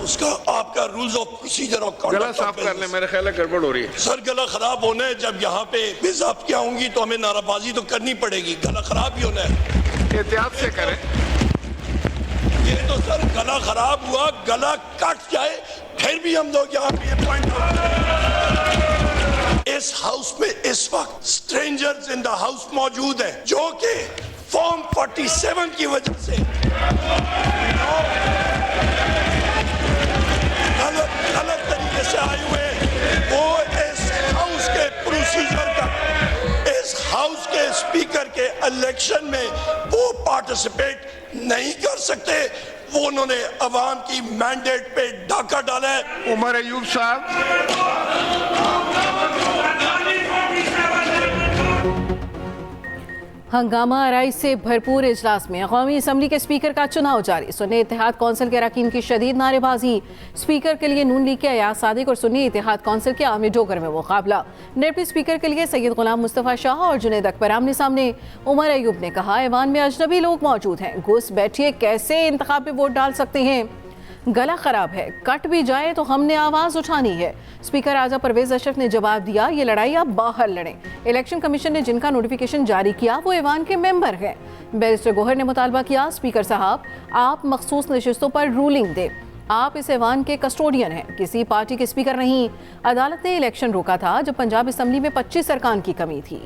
House का आपका rules of procedure और गला साफ कर ले, मेरे ख्याल है गड़बड़ हो रही है। सर गला खराब होना है, जब यहाँ पे बेज़ाब्तियाँ होंगी तो हमें नाराबाजी तो करनी पड़ेगी, गला खराब ही होना है। एहतियात से करें। ये तो सर गला खराब हुआ, गला कट जाए फिर भी हम लोग यहाँ पे पॉइंट इस हाउस में इस वक्त स्ट्रेंजर्स इन द हाउस मौजूद हैं जो कि फॉर्म 47 की वजह से गलत तरीके से आए हुए, वो इस हाउस के प्रोसीजर का, इस हाउस के स्पीकर के इलेक्शन में वो पार्टिसिपेट नहीं कर सकते। वो उन्होंने अवाम की मैंडेट पे डाका डाला है। उमर अयूब साहब। हंगामा आराई से भरपूर इजलास में कौमी असम्बली के स्पीकर का चुनाव जारी। सुन्नी इत्तेहाद कौंसिल के अरकान की शदीद नारेबाजी। स्पीकर के लिए नून लीग के अयाज सादिक और सुन्नी इत्तेहाद कौंसिल के आमिर जोगर में मुकाबला। डिप्टी स्पीकर के लिए सैयद गुलाम मुस्तफ़ा शाह और जुनैद अकबर आमने सामने। उमर अयूब ने कहा ऐवान में अजनबी लोग मौजूद हैं, घुस बैठिए, कैसे इंतखाब में वोट डाल सकते हैं। गला खराब है, कट भी जाए तो हमने आवाज उठानी है। स्पीकर आज़ा परवेज अशरफ ने जवाब दिया, ये लड़ाई आप बाहर लड़ें। इलेक्शन कमीशन ने जिनका नोटिफिकेशन जारी किया वो ऐवान के मेंबर हैं। बैरिस्टर गोहर ने मुतालबा किया, स्पीकर साहब आप मखसूस नशिस्तों पर रूलिंग दें, आप इस ऐवान के कस्टोडियन हैं, किसी पार्टी के स्पीकर नहीं। अदालत ने इलेक्शन रोका था जब पंजाब असम्बली में 25 अरकान की कमी थी।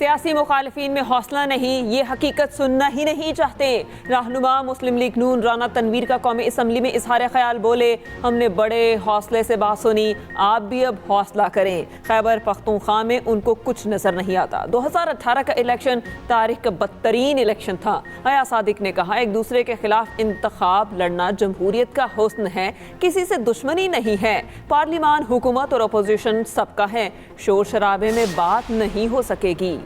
सियासी मुखालिफिन में हौसला नहीं, ये हकीकत सुनना ही नहीं चाहते। रहनुमा मुस्लिम लीग नून राना तनवीर का कौमी असम्बली में इजहार ख्याल बोले, हमने बड़े हौसले से बात सुनी, आप भी अब हौसला करें। खैबर पख्तूनख्वा में उनको कुछ नजर नहीं आता। 2018 का इलेक्शन तारीख का बदतरीन इलेक्शन था। अयाज सादिक ने कहा, एक दूसरे के खिलाफ इंतखाब लड़ना जमहूरियत का हुस्न है, किसी से दुश्मनी नहीं है। पार्लिमान, हुकूमत और अपोजिशन सबका है, शोर शराबे में बात नहीं हो सकेगी।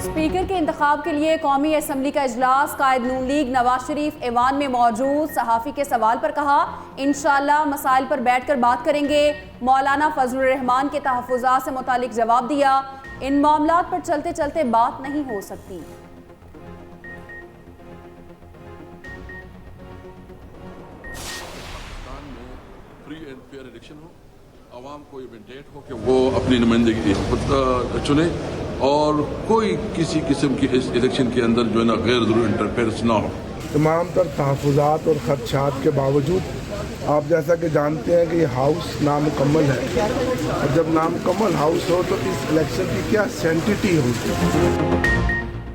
स्पीकर के इंतखाब के लिए कौमी असम्बली का इजलास, कायद नून लीग नवाज शरीफ ऐवान में मौजूद। सहाफ़ी के सवाल पर कहा, इंशाअल्लाह मसाइल पर बैठ कर बात करेंगे। मौलाना फजलुर रहमान के तहफ़्फ़ुज़ात से मुतालिक जवाब दिया, इन मामलात पर चलते चलते बात नहीं हो सकती। फ्री एंड फेयर इलेक्शन हो, आवाम को ये मैंडेट हो कि वो अपनी नुमाइंदगी चुने और कोई किसी किस्म की इस इलेक्शन के अंदर जो है ना गैर ज़रूरी इंटरफेरेंस ना हो। तमाम तर तहफ़्फ़ुज़ात और खदशात के बावजूद आप जैसा कि जानते हैं कि ये हाउस नामुकम्मल है, और जब नामुकम्मल हाउस हो तो इस इलेक्शन की क्या सेंटिटी होगी।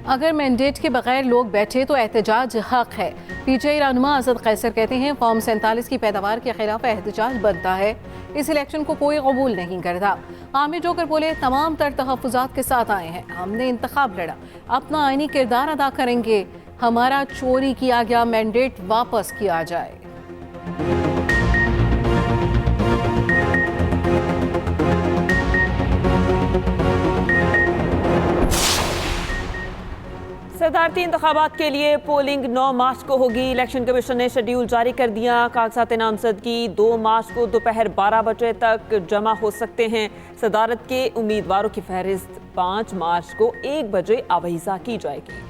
अगर मैंडेट के बगैर लोग बैठे तो एहतजाज हक है। पीटीआई रहनुमा असद कैसर कहते हैं, फॉर्म 47 की पैदावार के खिलाफ एहतजाज बनता है, इस इलेक्शन को कोई कबूल नहीं करता। आमिर जोकर बोले, तमाम तर तहफ़्फ़ुज़ात के साथ आए हैं, हमने इंतखाब लड़ा, अपना आईनी किरदार अदा करेंगे, हमारा चोरी किया गया मैंडेट वापस किया जाए। सदारती इंतखाबात के लिए पोलिंग 9 मार्च को होगी। इलेक्शन कमीशन ने शेड्यूल जारी कर दिया। कागजात नामजदगी 2 मार्च को दोपहर 12 बजे तक जमा हो सकते हैं। सदारत के उम्मीदवारों की फहरिस्त 5 मार्च को 1 बजे आवीज़ा की जाएगी।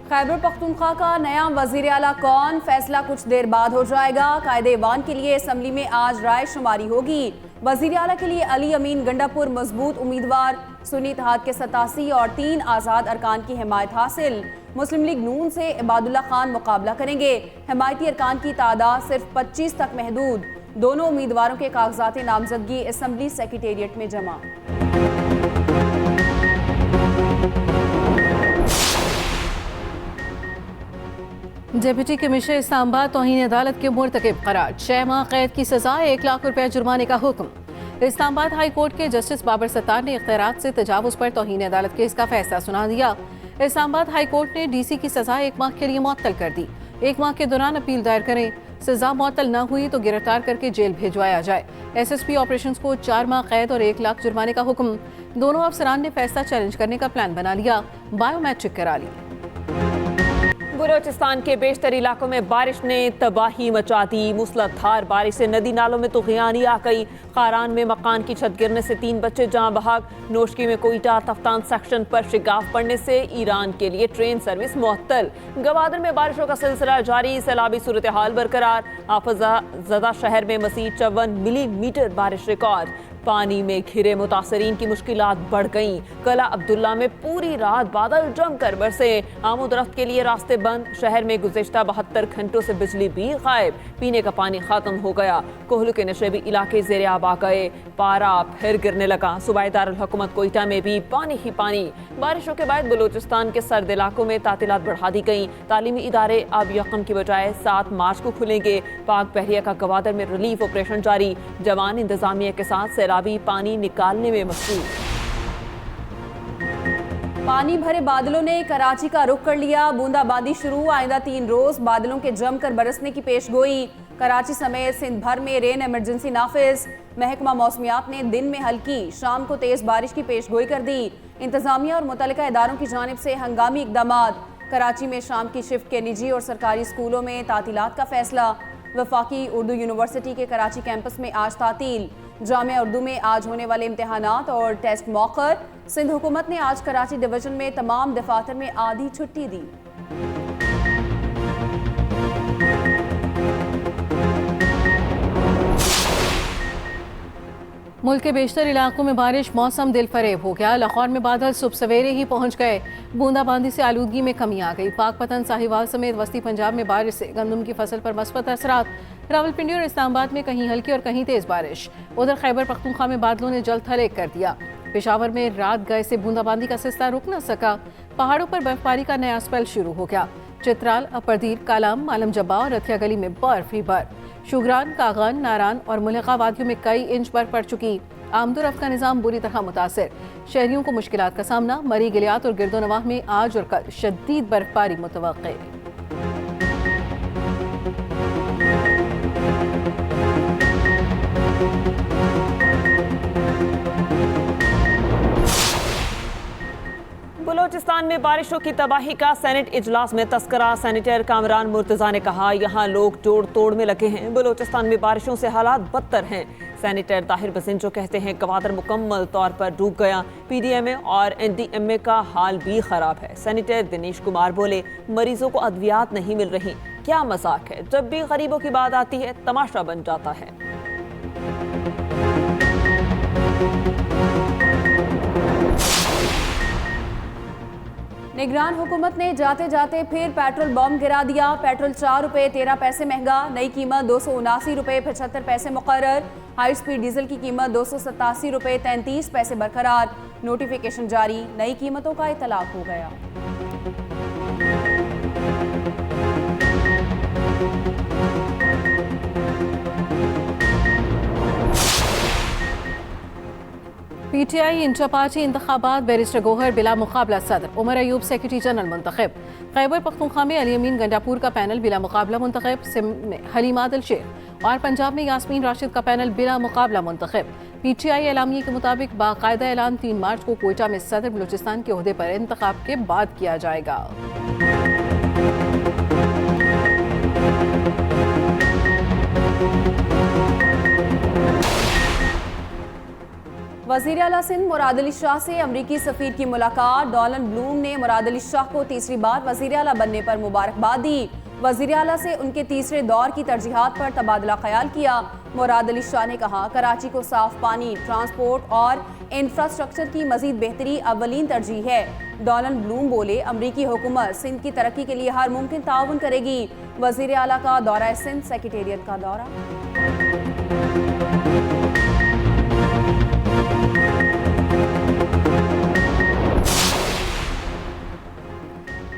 खैबर पख्तूनख्वा का नया वज़ीर आला कौन, फैसला कुछ देर बाद हो जाएगा। कायदे ऐवान के लिए असम्बली में आज राय शुमारी होगी। वज़ीर आला के लिए अली अमीन गंडापुर मजबूत उम्मीदवार, सुन्नी इत्तेहाद के 87 और 3 आज़ाद अरकान की हिमायत हासिल। मुस्लिम लीग नून से इबादुल्ला खान मुकाबला करेंगे। हिमायती अरकान की तादाद सिर्फ 25 तक महदूद। दोनों उम्मीदवारों के कागजात नामजदगी असम्बली सेक्रेटेरिएट में जमा। डिप्टी कमिश्नर इस्लामाबाद तौहीन अदालत के मुर्तकिब करार, 6 माह कैद की सजा, 1 लाख रुपया जुर्माने का हुक्म। इस्लामाबाद हाई कोर्ट के जस्टिस बाबर सत्तार ने इख्तियारात से तजावुज़ पर तौहीन अदालत केस का फैसला सुना दिया। इस्लामाबाद हाई कोर्ट ने डीसी की सजा 1 माह के लिए मुअत्तल कर दी। 1 माह के दौरान अपील दायर करें। सजा मुअत्तल न हुई तो गिरफ्तार करके जेल भेजवाया जाए। SSP ऑपरेशंस को 4 माह कैद और 1 लाख जुर्माने का हुक्म। दोनों अफसरान ने फैसला चैलेंज करने का प्लान बना लिया, बायोमेट्रिक करा ली। बलोचिस्तान के बेशतर इलाकों में बारिश ने तबाही मचा दी। मूसलाधार बारिश से नदी नालों में तुग़यानी आ गई। खारान में मकान की छत गिरने से 3 बच्चे जाँ बहक। नोशकी में कोयटा तफ्तान सेक्शन पर शिगाफ पड़ने से ईरान के लिए ट्रेन सर्विस मुअत्तल। गवादर में बारिशों का सिलसिला जारी, सैलाबी सूरत हाल बरकरार। आफज़दा शहर में मज़ीद 54 मिलीमीटर बारिश रिकॉर्ड। पानी में घिरे मुतासरीन की मुश्किलात बढ़ गईं। कला अब्दुल्ला में पूरी रात बादल जमकर बरसे। आमोदरफ्त के लिए रास्ते बंद। शहर में गुज़िश्ता 72 घंटों से बिजली भी गायब। पीने का पानी खत्म हो गया। कोहलू के नशेबी इलाके ज़ेरे आब आ गए। पारा फिर गिरने लगा। सूबाई दारुल हुकूमत कोयटा में भी पानी ही पानी। बारिशों के बाद बलूचिस्तान के सर्द इलाकों में तातीलात बढ़ा दी गईं। तालीमी इदारे अब यकम की बजाय 7 मार्च को खुलेंगे। पाक बहरिया का गवादर में रिलीफ ऑपरेशन जारी। जवान इंतजामिया के साथ सैलाबी पानी निकालने में मसरूफ। पानी भरे बादलों ने कराची का रुख कर लिया। बूंदाबांदी शुरू। आइंदा 3 रोज बादलों के जमकर बरसने की पेशगोई। कराची समेत सिंध भर में रेन इमरजेंसी नाफिज। महकमा मौसमियात ने दिन में हल्की, शाम को तेज बारिश की पेशगोई कर दी। इंतजामिया और मुतल्लिका इदारों की जानिब से हंगामी इकदामात। कराची में शाम की शिफ्ट के निजी और सरकारी स्कूलों में तातीलात का फैसला। वफाकी उर्दू यूनिवर्सिटी के कराची कैंपस में आज तातील। जामिया उर्दू में आज होने वाले इम्तिहानात और टेस्ट मौखर। सिंध हुकूमत ने आज कराची डिवीजन में तमाम दफातर में आधी छुट्टी दी। मुल्क के बेशतर इलाकों में बारिश, मौसम दिल फरेब हो गया। लाहौर में बादल सुबह सवेरे ही पहुंच गए। बूंदाबांदी से आलूदगी में कमी आ गई। पाकपतन, साहिवाल समेत वस्ती पंजाब में बारिश से गंदम की फसल पर मस्बत असरात। रावलपिंडी और इस्लामाबाद में कहीं हल्की और कहीं तेज बारिश। उधर खैबर पख्तूनख्वा में बादलों ने जल थल एक कर दिया। पेशावर में रात गए से बूंदाबांदी का सिलसिला रुक न सका। पहाड़ों पर बर्फबारी का नया स्पेल शुरू हो गया। चित्राल, अपरदीप, कालाम, मालम जब्बा और रथिया गली में बर्फ ही बर्फ। शुगरान, कागन, नारान और मुलका वादियों में कई इंच बर्फ पड़ चुकी। आमदोरफ्त का निज़ाम बुरी तरह मुतासर। शहरियों को मुश्किलात का सामना। मरी, गिलियात और गिरदोनवाह में आज और कल शदीद बर्फबारी मुतवक्के। बलोचिस्तान में बारिशों की तबाही का सेनेट इजलास में तस्करा। सेनेटर कामरान मुर्तजा ने कहा, यहाँ लोग जोड़ तोड़ में लगे हैं। बलोचिस्तान में बारिशों से हालात बदतर हैं। सेनेटर ताहिर बसिंजो कहते हैं, गवादर मुकम्मल तौर पर डूब गया। PDMA और NDMA का हाल भी खराब है। सेनेटर दिनेश कुमार बोले, मरीजों को अद्वियात नहीं मिल रही। क्या मजाक है, जब भी गरीबों की बात आती है तमाशा बन जाता है। निगरान हुकूमत ने जाते जाते फिर पेट्रोल बम गिरा दिया। पेट्रोल 4 रुपये 13 पैसे महंगा। नई कीमत 279 रुपये 75 पैसे मुकर्रर। हाई स्पीड डीजल की कीमत 287 रुपये 33 पैसे बरकरार। नोटिफिकेशन जारी। नई कीमतों का इतलाक हो गया। PTI इंटर पार्टी इंतखाबात। बैरिस्टर गोहर बिला मुकाबला सदर। उमर अयूब सेक्रेटरी जनरल मुंतखब। खैबर पख्तूनख्वा में अली अमीन गंडापुर का पैनल बिला मुकाबला मुंतखब। सिंध में हलीमा आदिल शेख और पंजाब में यास्मीन राशिद का पैनल बिला मुकाबला मुंतखब। PTI एलामिये के मुताबिक बाकायदा ऐलान 3 मार्च को कोयटा में सदर बलूचिस्तान के ओहदे पर इंतखाब के बाद किया जाएगा। वज़ीर आला सिंध मुराद अली शाह से अमरीकी सफ़ीर की मुलाकात। डॉलन ब्लूम ने मुराद अली शाह को तीसरी बार वज़ीर आला बनने पर मुबारकबाद दी। वज़ीर आला से उनके तीसरे दौर की तरजीहात पर तबादला ख्याल किया। मुराद अली शाह ने कहा, कराची को साफ पानी, ट्रांसपोर्ट और इंफ्रास्ट्रक्चर की मजीद बेहतरी अव्वलीन तरजीह है। डॉलन ब्लूम बोले, अमरीकी हुकूमत सिंध की तरक्की के लिए हर मुमकिन ताउन करेगी। वज़ीर आला का दौरा सिंध, सेक्रेटेरिएट का दौरा।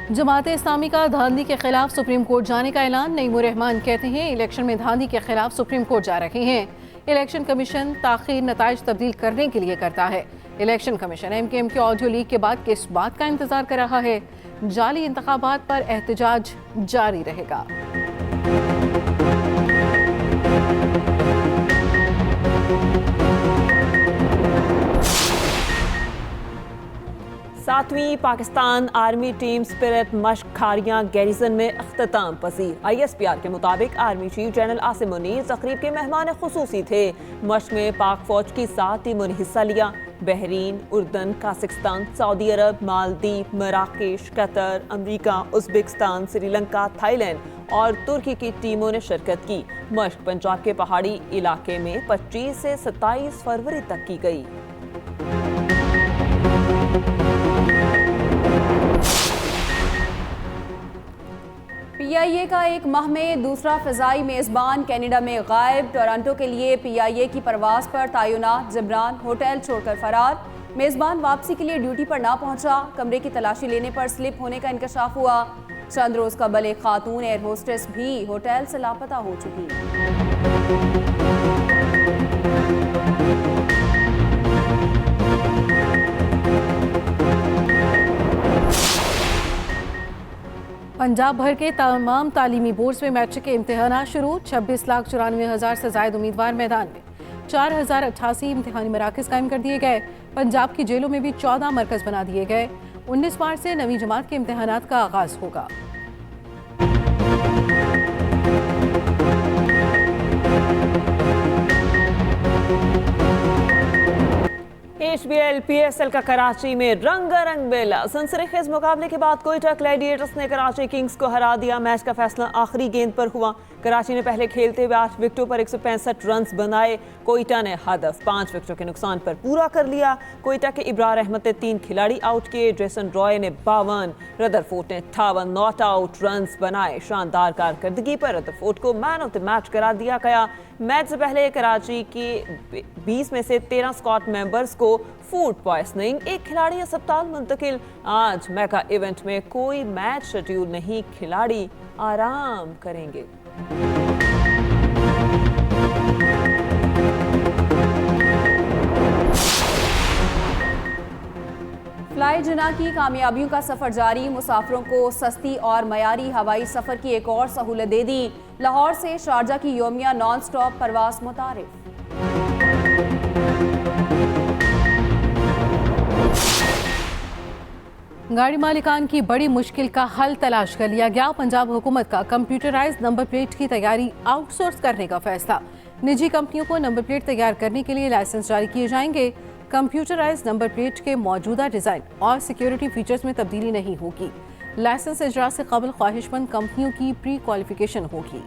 जमात इस्लामी का धांधली के खिलाफ सुप्रीम कोर्ट जाने का ऐलान। नईमुर रहमान कहते हैं, इलेक्शन में धांधली के खिलाफ सुप्रीम कोर्ट जा रहे हैं। इलेक्शन कमीशन ताखीर नताइज तब्दील करने के लिए करता है। इलेक्शन कमीशन MKM के ऑडियो लीक के बाद किस बात का इंतजार कर रहा है? जाली इंतखाबात पर एहतजाज जारी रहेगा। सातवीं Pakistan army team spirit मश्क Khariyan garrison में अख्ताम पसीर। ISPR के मुताबिक army chief general Asim Munir तकरीब के मेहमान खुसूसी थे। मश्क में पाक फौज की 7 टीमों ने हिस्सा लिया। बहरीन, उर्दन, काज़िकिस्तान, सऊदी अरब, Maldives, Marrakesh, Qatar, America, Uzbekistan, Sri Lanka, Thailand और तुर्की की टीमों ने शिरकत की। मश्क पंजाब के पहाड़ी इलाके में 25 से 27 फरवरी तक की गई। PIA का एक माह में दूसरा फ़िज़ाई मेज़बान कनाडा में गायब। टोरंटो के लिए PIA की परवाज़ पर तैनात जिब्रान होटल छोड़कर फरार। मेज़बान वापसी के लिए ड्यूटी पर ना पहुंचा। कमरे की तलाशी लेने पर स्लिप होने का इंकशाफ हुआ। चंद रोज़ कबल एक खातून एयर होस्टेस भी होटल से लापता हो चुकी। पंजाब भर के तमाम तालीमी बोर्ड्स में मैट्रिक के इम्तिहान शुरू। 26,94,000 से ज़ायद उम्मीदवार मैदान में। 4,088 इम्तिहानी मराकज़ कायम कर दिए गए। पंजाब की जेलों में भी 14 मरकज़ बना दिए गए। 19 मार्च से नवीं जमात के इम्तिहानात का आगाज़ होगा। HBL PSL का कराची में रंगारंग बेला। सनसनीखेज मुकाबले के बाद कोयटा ग्लैडिएटर्स ने कराची किंग्स को हरा दिया। मैच का फैसला आखिरी गेंद पर हुआ। कराची ने पहले खेलते हुए 8 विकेटों पर 165 रन्स बनाए। कोयटा ने हदफ 5 विकेटों के नुकसान पर पूरा कर लिया। कोयटा के इब्रार अहमद ने 3 खिलाड़ी आउट किए। जेसन रॉय ने 52, रदरफोर्ड ने 58 नॉट आउट रन्स बनाए। शानदार कारकर्दगी पर रदरफोर्ड को मैन ऑफ द मैच करार दिया गया। मैच से पहले कराची के 20 में से 13 स्क्वाड मेंबर्स को फूड पॉइजनिंग। एक खिलाड़ी अस्पताल मुंतकिल। आज मेगा इवेंट में कोई मैच शेड्यूल नहीं, खिलाड़ी आराम करेंगे। फ्लाई जिना की कामयाबियों का सफर जारी। मुसाफिरों को सस्ती और मयारी हवाई सफर की एक और सहूलत दे दी। लाहौर से शारजा की योमिया नॉन स्टॉप परवास मुतारिफ। गाड़ी मालिकान की बड़ी मुश्किल का हल तलाश कर लिया गया। पंजाब हुकूमत का कंप्यूटराइज्ड नंबर प्लेट की तैयारी आउटसोर्स करने का फैसला। निजी कंपनियों को नंबर प्लेट तैयार करने के लिए लाइसेंस जारी किए जाएंगे। कंप्यूटराइज्ड नंबर प्लेट के मौजूदा डिज़ाइन और सिक्योरिटी फीचर्स में तब्दीली नहीं होगी। लाइसेंस इजरा से कबल ख्वाहिशमंद कंपनियों की प्री क्वालिफिकेशन होगी।